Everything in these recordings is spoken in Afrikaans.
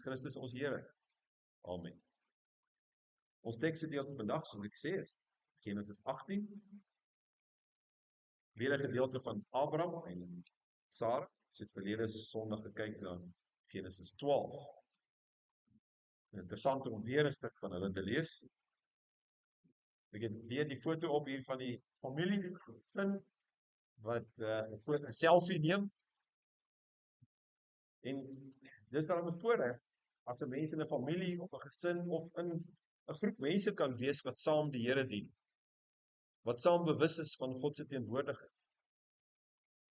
Christus ons Here. Amen. Ons teksgedeelte vandag, soos ek sê, is Genesis 18. Weer 'n gedeelte van Abraham en Sara. Ons het verlede Sondag gekyk na Genesis 12. Interessant om weer 'n stuk van hulle te lees. Ek het weer die foto op hier van die familie gesin wat 'n selfie neem. En dis dan 'n voorreg as 'n mens in 'n familie of 'n gesin of in 'n groep mense kan wees wat saam die Here dien. Wat saam bewus is van God se teenwoordigheid.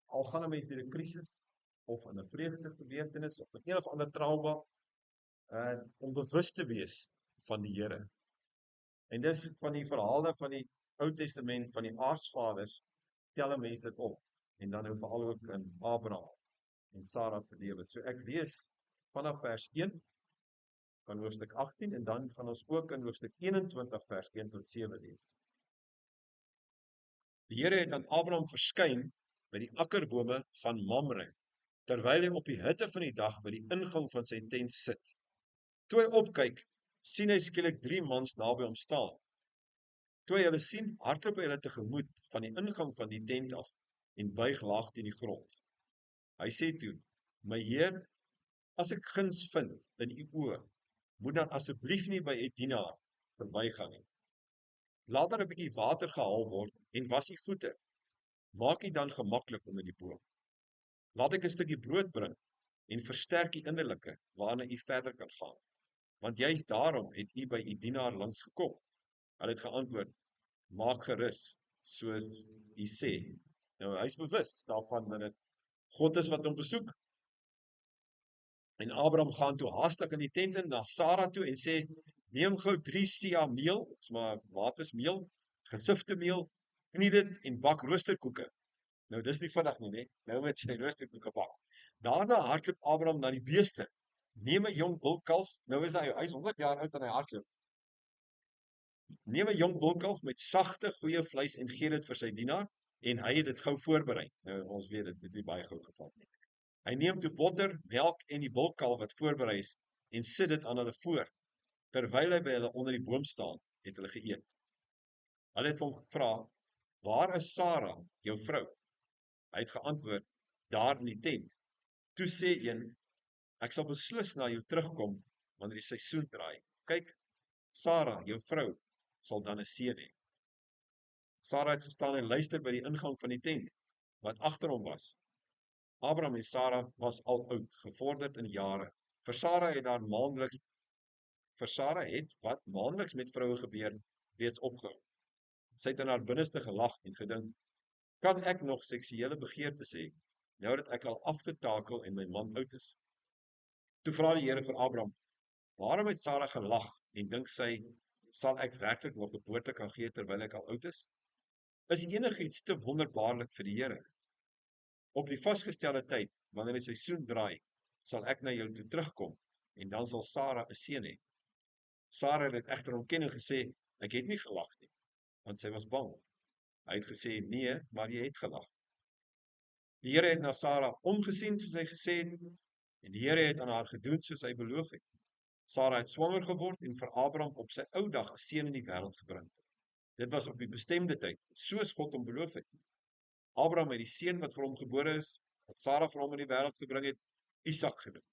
Al gaan 'n mens deur 'n krisis of in 'n vreugdegebeurtenis of in een of ander trauma, om bewus te wees van die Here. En dis van die verhale van die Ou Testament van die aartsvaders tel 'n mens dit op. En dan nou veral ook in Abraham en Sara se lewe. So ek lees vanaf vers 1 van hoofstuk 18 en dan gaan ons ook in hoofstuk 21 vers 1 tot 7 lees. Die Here het aan Abraham verskyn by die akkerbome van Mamre, terwyl hy op die hitte van die dag by die ingang van sy tent sit. Toe hy opkyk, sien hy skielik 3 mans naby hom staan. Toe hy hulle sien, hardloop hy hulle tegemoet van die ingang van die tent af en buig laag teen die grond. Hy sê toe: "My Heer, as ek guns vind in u oë, moet dan asseblief nie by u dienaar verbygaan nie. Laat daar 'n bietjie water gehaal word en was u voete. Maak u dan gemaklik onder die boom. Laat ek 'n stukkie brood bring en versterk u innerlike waarna u verder kan gaan. Want juist daarom het u by u dienaar langs gekom." Hulle het geantwoord: "Maak gerus, soos u sê." Nou, hy is bewus daarvan dat dit God is wat hom besoek. En Abraham gaan toe haastig in die tent in na Sara toe en sê: "Neem gou 3 sia meel, dis maar watersmeel, gesifte meel, knie dit en bak roosterkoeke." Nou, dis nie vinnig nie, né? Nou met sy roosterkoeke bak. Daarna hardloop Abraham na die beeste. Neem 'n jong bulkalf, nou is hy's 100 jaar oud en hy hardloop. Neem 'n jong bulkalf met sagte, goeie vleis en gee dit vir sy dienaar en hy het dit gou voorberei. Nou, ons weet dit het nie baie gou geval nie. Hy neem toe botter, melk en die bulkalf wat voorberei is en sit dit aan hulle voor. Terwyl hy by hulle onder die boom staan, het hulle geëet. Hulle het hom gevra: "Waar is Sara, jou vrou?" Hy het geantwoord: "Daar in die tent." Toe sê een: "Ek sal beslis na jou terugkom wanneer die seisoen draai. Kyk, Sara, jou vrou, sal dan 'n seun hê." Sara het gestaan en luister by die ingang van die tent, wat agter hom was. Abraham en Sara was al oud, gevorderd in jare. Vir Sara het wat maandeliks met vroue gebeur, reeds opgehou. Sy het in haar binneste gelag en gedink: "Kan ek nog seksuele begeertes hê, nou dat ek al afgetakel en my man oud is?" Toe vra die Here vir Abraham: "Waarom het Sara gelag en dink sy, sal ek werklik nog geboorte kan gee terwyl ek al oud is? Is enigiets te wonderbaarlik vir die Here? Op die vasgestelde tyd, wanneer die seisoen draai, sal ek na jou toe terugkom en dan sal Sara 'n seun hê." Sara het egter ontken en gesê: "Ek het nie gelag nie," want sy was bang. Hy het gesê: "Nee, maar jy het gelag." Die Here het na Sara omgesien soos hy gesê het, en die Here het aan haar gedoen soos hy beloof het. Sara het swanger geword en vir Abraham op sy ou dag 'n seun in die wêreld gebring. Dit was op die bestemde tyd, soos God hom beloof het. Abraham het die seun wat vir hom gebore is, wat Sara vir hom in die wêreld gebring het, Isak genoem.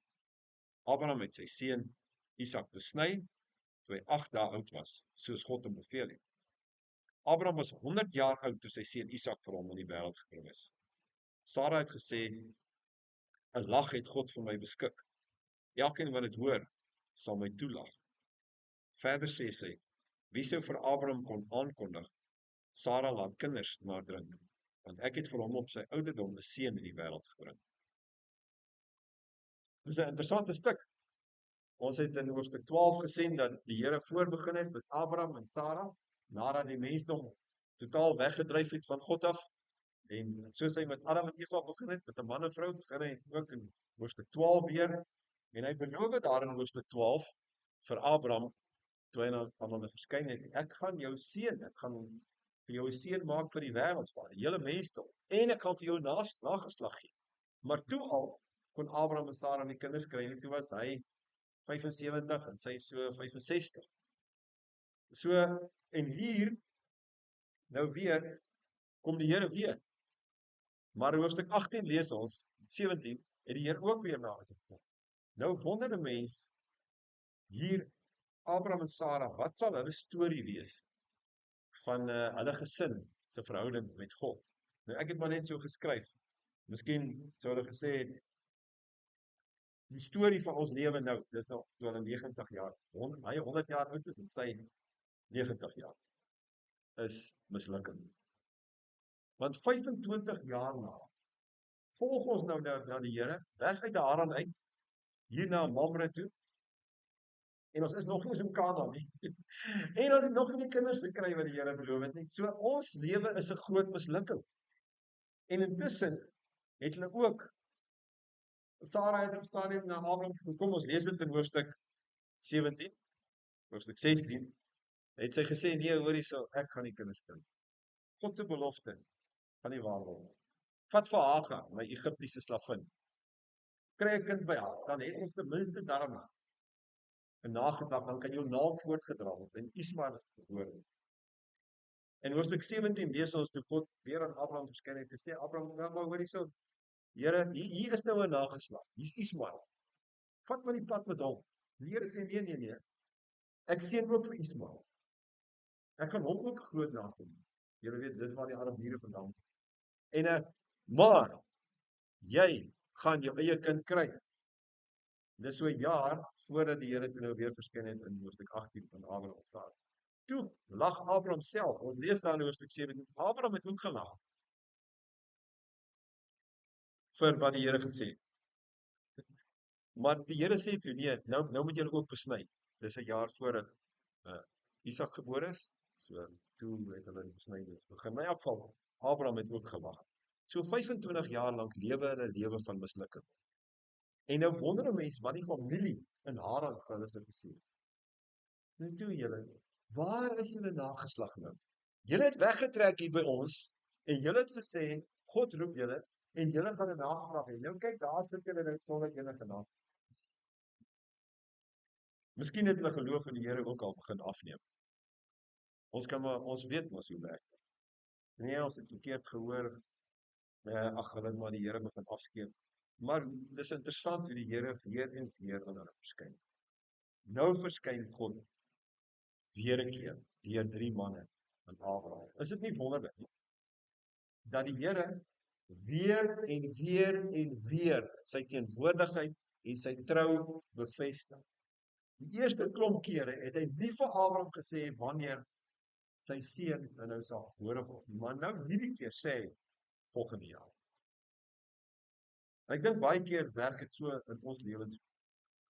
Abraham het sy seun Isak besny toe hy 8 dae oud was, soos God hom beveel het. Abraham was 100 jaar oud toe sy seun Isak vir hom in die wêreld gebring is. Sara het gesê: "'n lag het God vir my beskik. Elkeen wat dit hoor, sal my toelag." Verder sê sy: "Wie sou vir Abraham kon aankondig, Sara laat kinders maar drink, want ek het vir hom op sy ouderdom 'n seun in die wêreld gebring." Dis 'n interessante stuk. Ons het in hoofstuk 12 gesien dat die Here voorbegin het met Abraham en Sara, nadat die mensdom totaal weggedryf het van God af. En soos hy met Adam en Eva begin het, met 'n man en vrou, begin hy ook in hoofstuk 12 weer. En hy beloof daar in hoofstuk 12 vir Abraham, toe hy aan hom verskyn het: "Ek gaan jou seën, ek gaan vir jou 'n seën maak vir die wêreld, vir die hele mensdom, en ek gaan vir jou nageslag gee." Maar toe al kon Abraham en Sara nie kinders kry nie. Toe was hy 75 en sy so 65. So, en hier, nou weer, kom die Here weer. Maar in hoofstuk 18 lees ons, 17, het die Here ook weer na toe gekom. Nou wonder 'n mens, hier, Abraham en Sarah, wat sal hulle storie wees van hulle gesin, se verhouding met God? Nou ek het maar net so geskryf, miskien sou hulle gesê het, die storie van ons lewe nou, dis nou toe hulle 90 jaar, hy 100 jaar oud is en sy 90 jaar, is mislukking. Want 25 jaar na, volg ons nou na die Here, weg uit Haran uit, hier na Mamre toe, en ons is nog nie in Kanaan nie, en ons het nog nie kinders gekry wat die Here beloof het nie, so ons lewe is 'n groot mislukking, en intussen het hulle ook, Sarah het op stadium na Abraham gekom, ons lees dit in hoofstuk 17, hoofstuk 16, het sy gesê, nee, hoor hierso, ek gaan nie kinders kry. God se belofte gaan nie waar word. Vat vir Hagar, my Egiptiese slavin, kry 'n kind by haar, dan het ons ten minste daarna 'n nageslag, dan kan jou naam voortgedra word, en Ismael is gebore. In hoofstuk 17 lees ons toe God weer aan Abraham verskyn het, te sê, Abraham, nou maar hoor hierso, Here, hier is nou 'n nageslag, hier's Ismael, vat maar die pad met hom. Die Here sê, nee, ek seën ook vir Ismael, ek kan hom ook groot nasie. Julle weet, dis waar die Arabiere vandaan kom. En maar, jy gaan jou eie kind kry. Dis so 'n jaar voordat die Here toe nou weer verskyn het in hoofstuk 18 van Abraham en Sarah. Toe lag Abraham self, ons lees daar in hoofstuk 17, Abraham het ook gelag vir wat die Here gesê het. Maar die Here sê toe, nee, nou moet julle ook besny. Dis 'n jaar voordat Isak gebore is, so toe het hulle die besnydenis begin. In elk geval, Abraham het ook gewag. So 25 jaar lank lewe hulle lewe van mislukking. En nou wonder 'n mens wat die familie in Haran vir hulle sou gesê. Nou toe julle, waar is julle nageslag nou? Julle het weggetrek hier by ons en julle het gesê God roep julle en julle gaan 'n nageslag hê. Nou kyk, daar sit julle nou sonder enige nageslag. Miskien het hulle geloof in die Here ook al begin afneem. Ons weet mos hoe werk dit. Nee, ons het verkeerd gehoor. Ag, hulle het maar die Here begin afskeep. Maar dis interessant hoe die Here weer en weer aan hulle verskyn. Nou verskyn God weer 'n keer deur 3 manne in Abraham. Is dit nie wonderlik nie? Dat die Here weer en weer sy teenwoordigheid en sy trou bevestig. Die eerste klomp kere het hy nie vir Abraham gesê wanneer sy seun nou sal gebore word, maar nou hierdie keer sê hy volgende jaar. Ek dink baie keer werk dit so in ons lewens.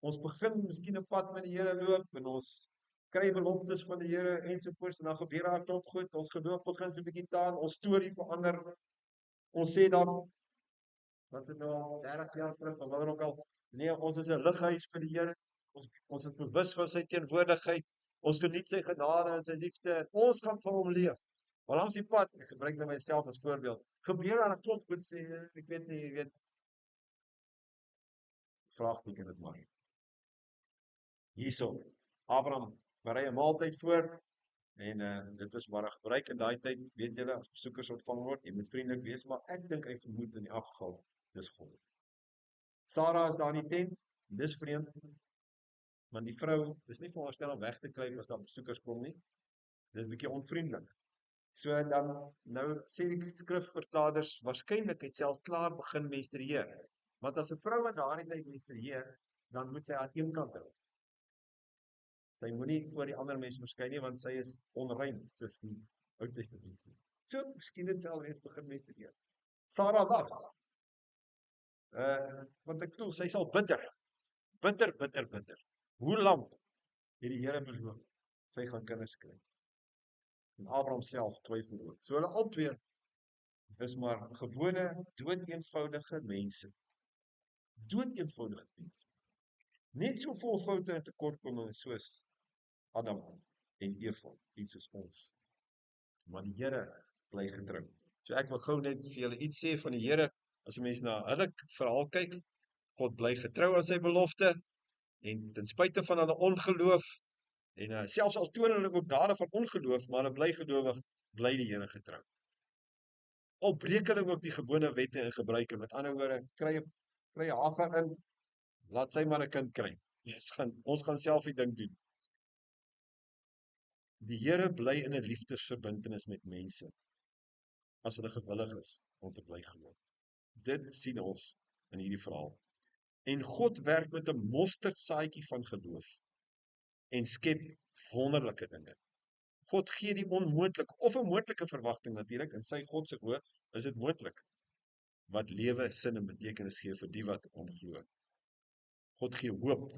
Ons begin miskien 'n pad met die Here loop en ons kry beloftes van die Here ensovoorts en dan gebeur daar 'n klomp goed, ons geloof begin so 'n bietjie taan, ons storie verander. Ons sê dan wat het nou 30 jaar terug of wat ook al, nee, ons is 'n lighuis vir die Here. Ons is bewus van sy teenwoordigheid. Ons geniet sy genade en sy liefde en ons gaan vir hom leef. Maar langs die pad, ek gebruik nou myself as voorbeeld, gebeur daar 'n klomp goed sê, ek weet nie, jy weet, vraagteken dit maar. Hierso, Abraham berei 'n maaltyd voor en dit is maar gebruik in daai tyd, weet julle, as besoekers ontvang word, jy moet vriendelik wees, maar ek dink hy vermoed in die geval, dis God. Sarah is daar in die tent, dis vreemd, want die vrou is nie veronderstel om weg te kruip as daar besoekers kom nie. Dis 'n bietjie onvriendelik. So dan, nou sê die skrifvertalers, waarskynlik het sy al klaar begin menstrueer. Want as 'n vrou in daardie tyd menstrueer, dan moet sy aan een kant hou. Sy moenie voor die ander mens verskyn nie, want sy is onrein, soos die Ou Testament sê. So, miskien het sy alreeds begin menstrueer. Sarah wag. Want ek bedoel, sy sal bitter. Bitter. Hoe lank het die Here beloof? Sy gaan kinders kry. En Abraham self twyfel ook. So hulle albei is maar gewone, doodeenvoudige mense. Doodeenvoudige mense. Net so vol foute en tekortkominge soos Adam en Eva, iets soos ons. Maar die Here bly getrou. So ek wil gou net vir julle iets sê van die Here, as 'n mens na hulle verhaal kyk, God bly getrou aan sy belofte, En ten spyte van hulle ongeloof, en selfs al toon hulle ook dade van ongeloof, maar hulle bly gelowig, bly die Here getrou. Al breek hulle ook die gewone wette en gebruike, met ander woorde, kry Hagar in, laat sy maar 'n kind kry. Ons gaan self die ding doen. Die Here bly in 'n liefdesverbintenis met mense, as hulle gewillig is om te bly glo. Dit sien ons in hierdie verhaal. En God werk met 'n mosterdsaadjie van geloof en skep wonderlike dinge. God gee die onmoontlike of 'n moontlike verwagting natuurlik, in sy God se oë is dit moontlik, wat lewe, sin en betekenis gee vir die wat hom glo. God gee hoop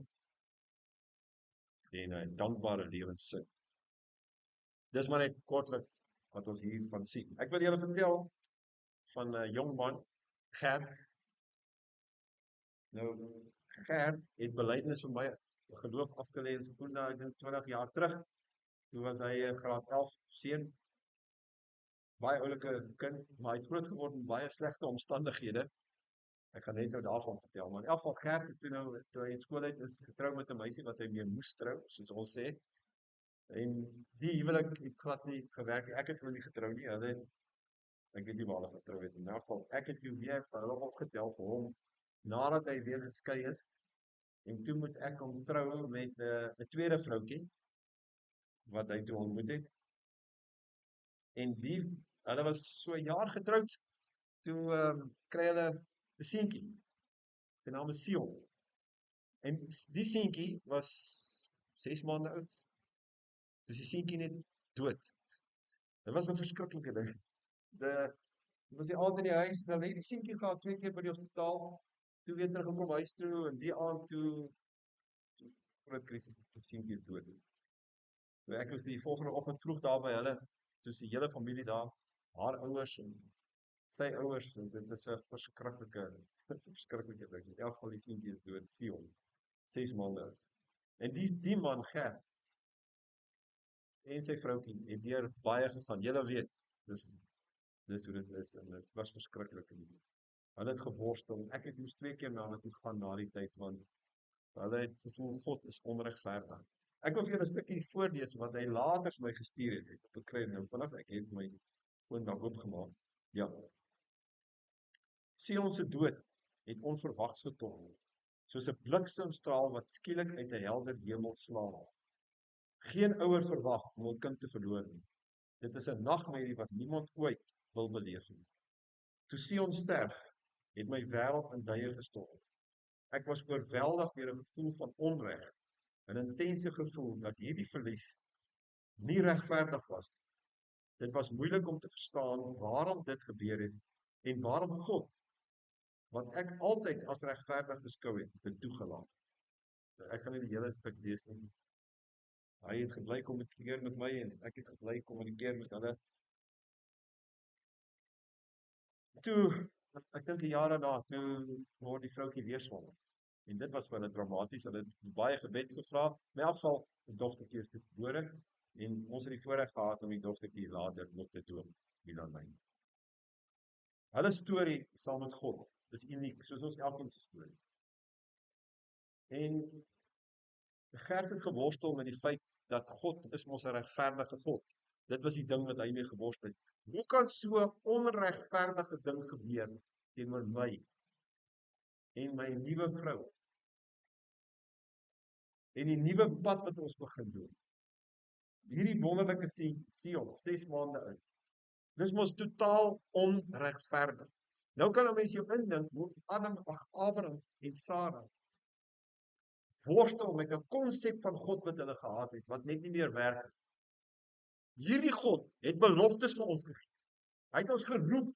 en 'n dankbare lewenssin. Dis maar net kortliks wat ons hiervan sien. Ek wil julle vertel van 'n jong man, Gert. Nou, Gert het belydenis vir my geloof afgelê in Sekunda, ek dink 20 jaar terug. Toe was hy 'n graad 11 seun, baie oulike kind, maar hy het groot geword in baie slegte omstandighede. Ek gaan net nou daarvan vertel, maar in elk geval Gert het toe hy in skool uit is getrou met 'n meisie wat hy mee moes trou, soos ons sê. En die huwelik het glad nie gewerk nie. Ek het hulle nie getrou nie. Ek weet nie waar hulle getrou het. In elk geval, ek het toe weer vir hulle opgetel vir hom nadat hy weer geskei is. En toe moet ek hom trou met 'n tweede vroutjie wat hy toe ontmoet het. En hulle was so 'n jaar getroud, toe kry hulle 'n seentjie. Sy naam is Sion. En die seentjie was 6 maande oud. Toe is die seentjie net dood. Dit was 'n verskriklike ding. Dit was die aand in die huis, dan lê die seentjie gaan 2 keer by die hospitaal, toe weer teruggekom huis toe, en die aand toe groot krisis, die seentjie is dood. Toe ek was die volgende oggend vroeg daar by hulle, toe is die hele familie daar, haar ouers en sy ouers, en dit is 'n verskriklike ding. In elk geval die seentjie is dood, Sion, 6 maande oud. En die man, Gert, en sy vroutjie, het deur baie gegaan. Julle weet, dis hoe dit is, en dit was verskriklik. Hulle het geworstel, ek het moes 2 keer na hulle toe gaan na die tyd, want hulle het gevoel, God is onregverdig. Ek wil vir julle 'n stukkie voorlees wat hy later vir my gestuur het. Ek bekry nou vanaf, ek het my foon daar oopgemaak. Ja. Sion se dood het onverwags gekom, soos 'n bliksemstraal wat skielik uit 'n helder hemel slaap. Geen ouer verwag om 'n kind te verloor nie. Dit is 'n nagmerrie wat niemand ooit wil beleef nie. Toe Sion sterf, het my wêreld in duie gestort. Ek was oorweldig deur 'n gevoel van onreg, 'n intense gevoel dat hierdie verlies nie regverdig was nie. Dit was moeilik om te verstaan waarom dit gebeur het en waarom God, wat ek altyd as regverdig beskou het, dit toegelaat het. Ek gaan nie die hele stuk lees nie. Hy het gebly kommunikeer met my en ek het gebly kommunikeer met hulle. Toe, ek dink 'n jaar daarna, toe word die vroutjie weer swanger. En dit was vir hulle dramaties. Hulle het baie gebed gevra. In elk geval, 'n dogtertjie is toe gebore en ons het die voorreg gehad om die dogtertjie later nog te doop, Milanyn. Hulle storie saam met God is uniek, soos ons elkeen se storie. En Gert het geworstel met die feit dat God is mos 'n regverdige God. Dit was die ding wat hy mee geworstel het. Hoe kan so 'n onregverdige ding gebeur teenoor my en my nuwe vrou? En die nuwe pad wat ons begin doen. Hierdie wonderlike Sion, 6 maande oud. Dis mos totaal onregverdig. Nou kan 'n mens jou indink hoe Abraham en Sara worstel met 'n konsep van God wat hulle gehad het, wat net nie meer werk nie. Hierdie God het beloftes vir ons gegee. Hy het ons geroep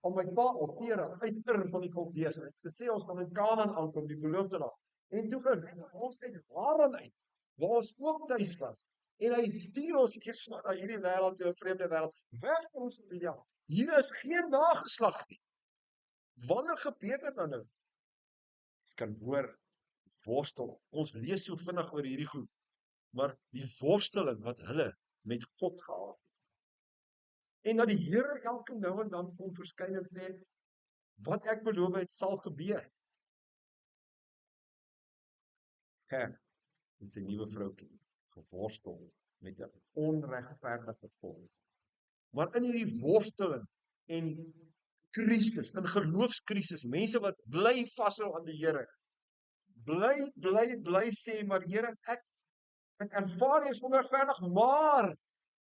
om by Paal, Tera, uit Ur van die Galdeërs. Hy het gesê ons gaan in Kanaan aankom, die beloofde land. En toe gaan ons uit waaraan uit, waar ons ook tuis was. En hy stuur ons eers na hierdie wêreld toe, 'n vreemde wêreld, weg van ons familie. Hier is geen nageslag nie. Wanneer gebeur dit dan nou? Jy kan hoor, worstel. Ons lees so vinnig oor hierdie goed, maar die worsteling wat hulle met God gehad het. En dat die Here elke nou en dan kom verskyn en sê, wat ek beloof het sal gebeur. Gert en sy nuwe vroukie geworstel met 'n onregverdige volks. Maar in hierdie worsteling en krisis, in geloofskrisis, mense wat bly vashou aan die Here, bly sê, maar Here, ek ervaar jy is onregverdig, maar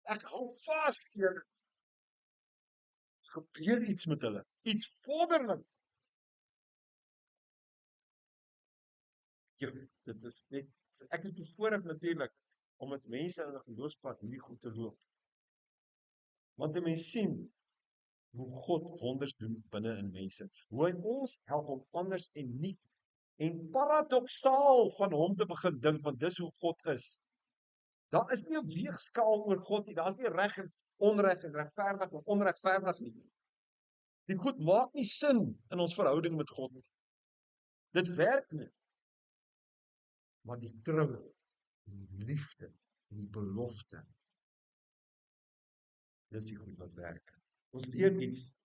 ek hou vas, Here. Gebeur iets met hulle, iets wonderliks. Ja, dit is net, ek is bevoorreg natuurlik, om met mense in 'n geloofspad hierdie goed te loop. Want 'n mens sien, hoe God wonders doen binne in mense, hoe hy ons help om anders en nuut en paradoksaal van hom te begin dink, want dis hoe God is. Daar is nie 'n weegskaal oor God nie, daar is nie reg en onreg en regverdig en onregverdig nie. Die goed maak nie sin in ons verhouding met God nie. Dit werk nie. Maar die trou, die liefde, die belofte, dis die goed wat werk. Ons leer iets,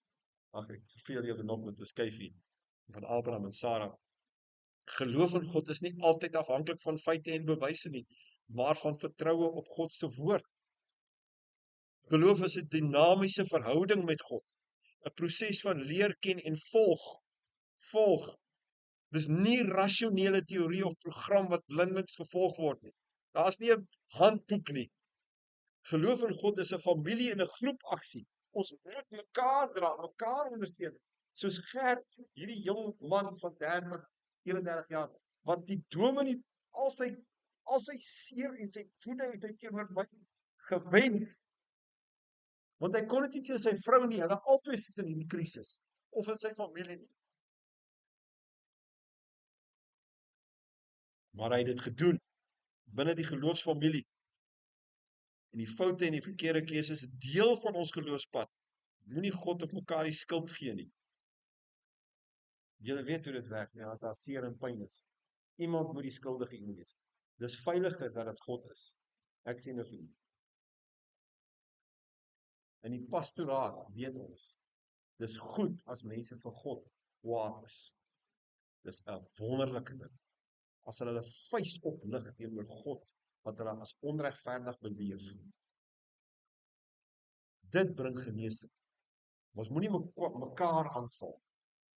ek verveel julle nog met 'n skyfie, van Abraham en Sarah. Geloof in God is nie altyd afhanklik van feite en bewyse nie, maar van vertroue op God se woord. Geloof is 'n dinamiese verhouding met God, 'n proses van leer ken en volg. Dis nie rasionele teorie of program wat blindelings gevolg word nie. Daar's nie 'n handboek nie. Geloof in God is 'n familie en 'n groepaksie. Ons moet mekaar dra, mekaar ondersteun. Soos Gert, hierdie jong man van 30, 31 jaar, wat die dominee al sy seer en sy woede het hy teenoor my gewend. Want hy kon dit nie teen sy vrou nie, hulle albei sit in hierdie krisis, of in sy familie nie. Maar hy het dit gedoen, binne die geloofsfamilie. En die foute en die verkeerde keuses is deel van ons geloofspad. Moenie God of mekaar die skuld gee nie. Julle weet hoe dit werk, as daar seer en pyn is. Iemand moet die skuldige een wees. Dis veiliger dat dit God is. Ek sê nou vir u. In die pastoraat weet ons, dis goed as mense vir God kwaad is. Dis 'n wonderlike ding. As hulle vuis oplig teenoor God, wat hulle as onregverdig beleef. Dit bring genesing. Ons moenie mekaar aanval,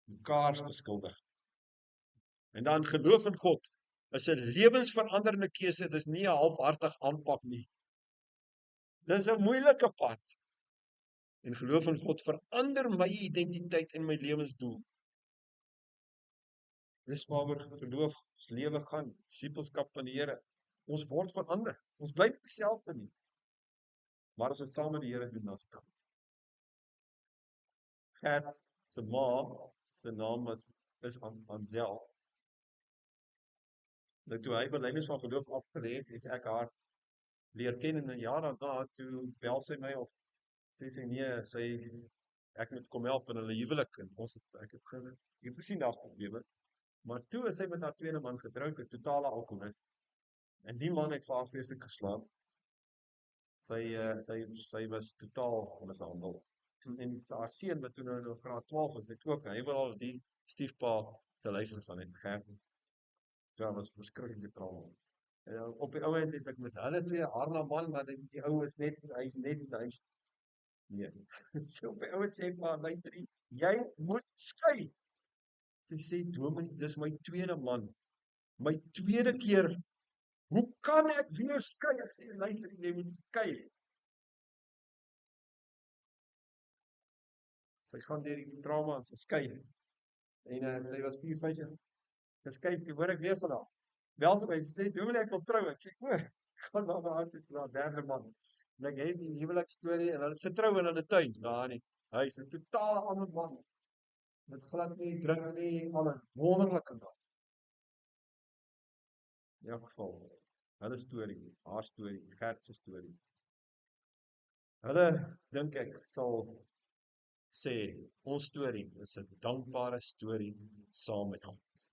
mekaar beskuldig. En dan geloof in God is 'n lewensveranderende keuse, dis nie 'n halfhartig aanpak nie. Dis 'n moeilike pad. En geloof in God verander my identiteit en my lewensdoel. Dis waaroor geloof ons lewe gaan, disipelskap van die Here. Ons word verander. Ons bly nie dieselfde nie. Maar as ons dit saam met die Here doen, dan is dit goed. Gert se ma, se naam is Ansel. Nou toe hy belydenis van geloof afgelê het ek haar leer ken en 'n jaar daarna toe bel sy my of sê sy nee, ek moet kom help in hulle huwelik en ek het gesien daar's probleme. Maar toe is sy met haar tweede man getroud, 'n totale alkoholist. En die man het vir haar vreeslik geslaan. Sy was totaal mishandel. En haar seun wat toe nou graad 12 is, het ook, hy wil al die stiefpa te lyf gegaan het, Gert. So, was verskriklike trauma. Op die ou end het ek met hulle twee, haar na man, maar die ou is net, hy's nee. So op die ou end sê ek maar, luister, jy moet skei. Sy sê, dominee, dis my tweede man, my tweede keer, hoe kan ek weer skei? Ek sê, luister, jy moet skei. Sy gaan deur die trauma en sy skei. En sy was 4-5 jaar geskei, toe hoor ek weer van haar. Bel sy my, sy sê, dominee, ek wil trou. Ek sê, ek gaan na haar toe, na derde man. En ek het die huwelikstorie, en hulle het getrou in hulle tuin, daar in die huis, 'n totale ander man. Met glad nie, drink nie, alles, wonderlike man. In elk geval, hulle storie, haar storie, Gert se storie. Hulle, dink ek, sal sê, ons storie is 'n dankbare storie saam met God.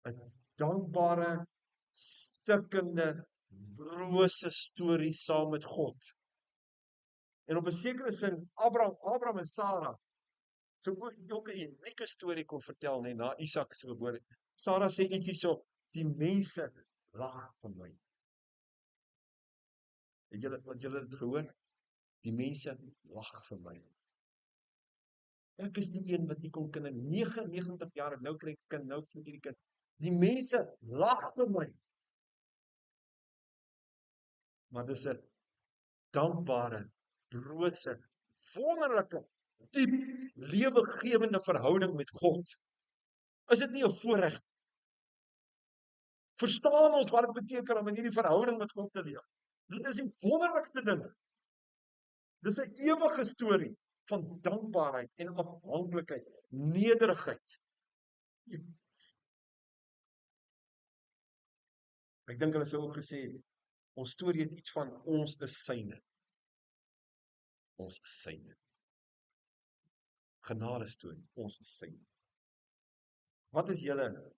'n dankbare, stikkende, brose storie saam met God. En op 'n sekere sin, Abraham en Sarah, so ook 'n unieke storie kon vertel, na Isak se geboorte. Sarah sê iets hierso, Die mense lag vir my. Het julle dit gehoor? Die mense lag vir my. Ek is die een wat nie kon kinders, 99 jaar, en nou kry ek kind, nou voed hierdie kind. Die mense lag vir my. Maar dis 'n dankbare, broodse, wonderlike, diep, lewegewende verhouding met God. Is dit nie 'n voorreg? Verstaan ons wat dit beteken om in hierdie verhouding met God te leef? Dit is die wonderlikste ding. Dis 'n ewige storie van dankbaarheid en afhanklikheid, nederigheid. Ek dink hulle sou ook gesê het, ons storie is iets van ons is syne. Ons is syne. Genade storie, ons is syne. Wat is julle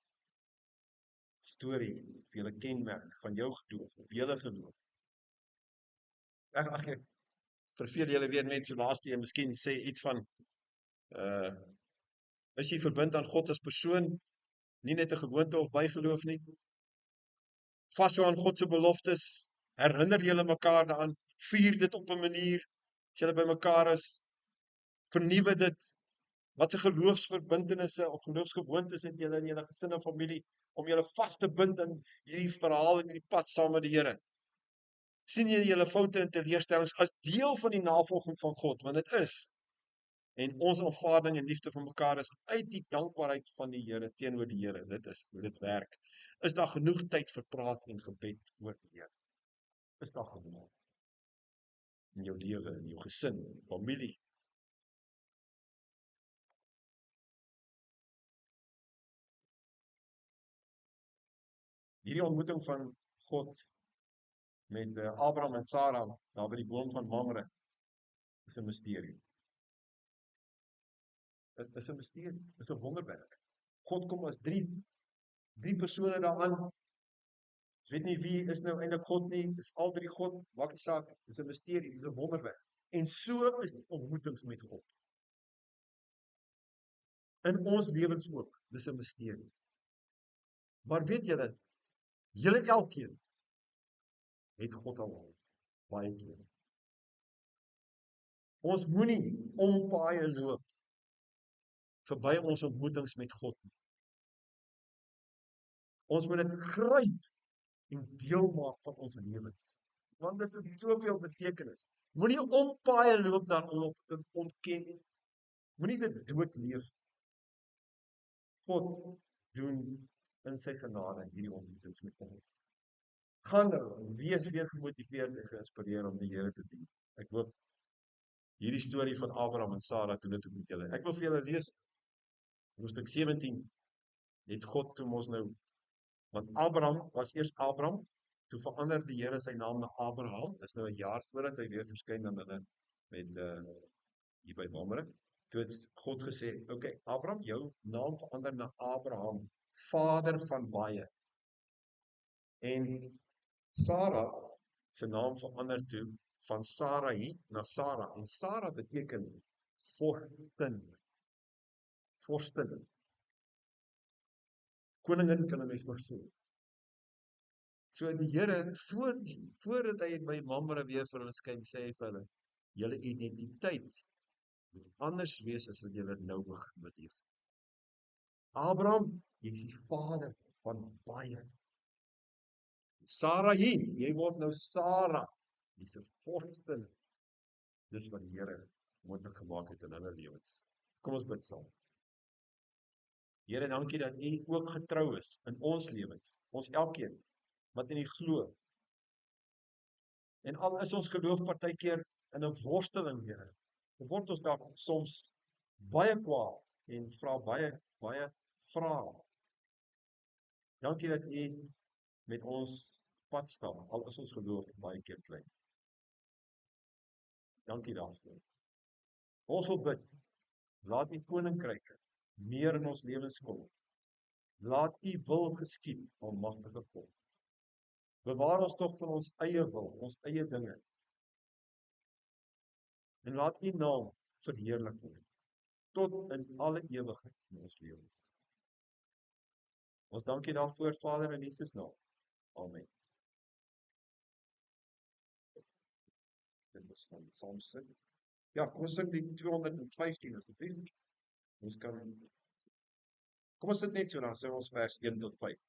storie, of julle kenmerk van jou geloof, of julle geloof? Ek verveel julle weer net so laaste een, miskien sê iets van, is jy verbind aan God as persoon, nie net 'n gewoonte of bygeloof nie? Vashou aan God se beloftes, herinner julle mekaar daaraan, vier dit op 'n manier, as julle by mekaar is, vernuwe dit. Wat 'n geloofsverbintenisse of geloofsgewoontes het julle in julle gesin en familie, om julle vas te bind in hierdie verhaal en hierdie pad saam met die Here? Sien jy julle foute en teleurstellings as deel van die navolging van God, want dit is. En ons aanvaarding en liefde vir mekaar is uit die dankbaarheid van die Here teenoor die Here. Dit is hoe dit werk. Is daar genoeg tyd vir praat en gebed oor die Here? Is daar genoeg? In jou lewe, in jou gesin, familie. Hierdie ontmoeting van God met Abraham en Sarah, daar by die boom van Mamre, is 'n misterie. Dit is 'n misterie, dit is 'n wonderwerk. God kom as drie persone daaraan. Ons weet nie wie is nou eintlik God nie, dis al drie God, maak nie saak, dis 'n misterie, dis 'n wonderwerk. En so is die ontmoetings met God. In ons lewens ook, dis 'n misterie. Maar weet julle elkeen het God al ons, baie keer. Ons moenie ompaaie loop verby ons ontmoetings met God nie. Ons moet dit gryp en deel maak van ons lewens. Want dit het soveel betekenis. Moenie ompaaie loop daarom of dit ontken nie. Moenie dit doodleef. God doen in sy genade hierdie ontmoetings met ons. Gaan wees weer gemotiveerd en geïnspireerd om die Here te dien. Ek hoop hierdie storie van Abraham en Sarah doen dit ook met julle. Ek wil vir julle lees hoofstuk 17. Het God toe ons nou, want Abraham was eers Abram, toe verander die Here sy naam na Abraham. Dis nou 'n jaar voordat hy weer verskyn aan hulle met hier by Mamre. Toe het God gesê, okay, Abraham, jou naam verander na Abraham, vader van baie. En Sarah se naam verander toe van Sarai na Sarah. En Sarah beteken vorstin. Koningin kan 'n mens maar sê. So die Here, voordat hy by Mamre weer vir hulle skyn, sê hy vir hulle, julle identiteit moet anders wees as wat julle nou begin beleef het. Abraham, jy is die vader van baie. Sarah, jy word nou Sarah, jy's 'n vorstin. Dis wat die Here moontlik gemaak het in hulle lewens. Kom ons bid saam. Here, dankie dat U ook getrou is in ons lewens, ons elkeen wat in U glo. En al is ons geloof partykeer in 'n worsteling, Here, word ons dalk soms baie kwaad en vra baie vrae. Dankie dat U met ons pad stap, al is ons geloof baie keer klein. Dankie daarvoor. Ons wil bid, laat U koninkryk meer in ons lewens kom. Laat U wil geskied, almagtige God. Bewaar ons tog van ons eie wil, ons eie dinge. En laat U naam verheerlik word, tot in alle ewigheid in ons lewens. Ons dankie daarvoor, Vader, in Jesus naam. Amen. Dit is van saam sit. Ja, kom ons sit die 215 asseblief. Ons kan Kom ons sit net so dan sê ons vers 1 tot 5.